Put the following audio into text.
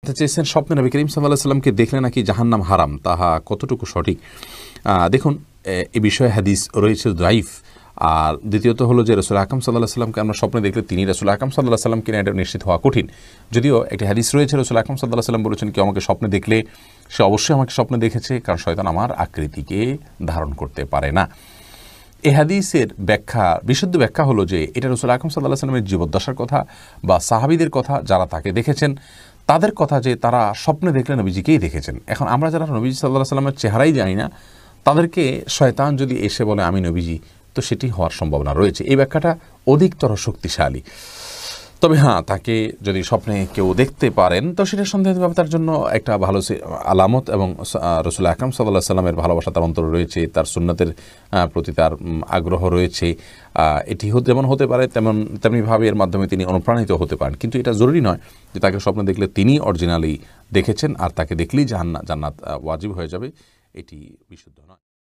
চেয়েছেন স্বপ্নে নবী করিম সাল্লাল্লাহু আলাইহি ওয়াসাল্লামকে দেখলে নাকি জাহান্নাম হারাম, তাহা কতটুকু সঠিক? দেখুন, এ বিষয়ে হাদিস রয়েছে দাইফ। আর দ্বিতীয়ত হলো যে রাসূল আকরাম সাল্লাল্লাহু আলাইহি ওয়াসাল্লামকে আমরা স্বপ্নে দেখলে তিনি রাসূল আকরাম সাল্লাল্লাহু আলাইহি ওয়াসাল্লাম কিনা এটা নিশ্চিত হওয়া কঠিন। যদিও একটি হাদিস রয়েছে রাসূল আকরাম সাল্লাল্লাহু আলাইহি ওয়াসাল্লাম বলেছেন, কেউ আমাকে স্বপ্নে দেখলে সে অবশ্যই আমাকে স্বপ্নে দেখেছে, কারণ শয়তান আমার আকৃতিকে ধারণ করতে পারে না। এই হাদিসের ব্যাখ্যা, বিশুদ্ধ ব্যাখ্যা হলো যে এটা রাসূল আকরাম সাল্লাল্লাহু আলাইহি ওয়াসাল্লামের জীবদ্দশার কথা বা সাহাবীদের কথা, যারা তাকে দেখেছেন তাদের কথা, যে তারা স্বপ্নে দেখলে নবীজিকেই দেখেছেন। এখন আমরা যারা নবীজি সাল্লাল্লাহু আলাইহি ওয়াসাল্লামের চেহারাই জানি না, তাদেরকে শয়তান যদি এসে বলে আমি নবীজি, তো সেটি হওয়ার সম্ভাবনা রয়েছে। এই ব্যাখ্যাটা অধিকতর শক্তিশালী। তবে হ্যাঁ, তাকে যদি স্বপ্নে কেউ দেখতে পারেন তো সেটা সন্দেহভাবে তার জন্য একটা ভালো আলামত, এবং রাসূল আকরাম সাল্লাল্লাহু আলাইহি ওয়াসাল্লামের ভালোবাসা তার অন্তরে রয়েছে, তার সুন্নতের প্রতি তার আগ্রহ রয়েছে। এটি যেমন হতে পারে তেমনিভাবে এর মাধ্যমে তিনি অনুপ্রাণিত হতে পারেন। কিন্তু এটা জরুরি নয় যে তাকে স্বপ্নে দেখলে তিনি অরিজিনালি দেখেছেন আর তাকে দেখলেই জান্নাত ওয়াজিব হয়ে যাবে, এটি বিশুদ্ধ নয়।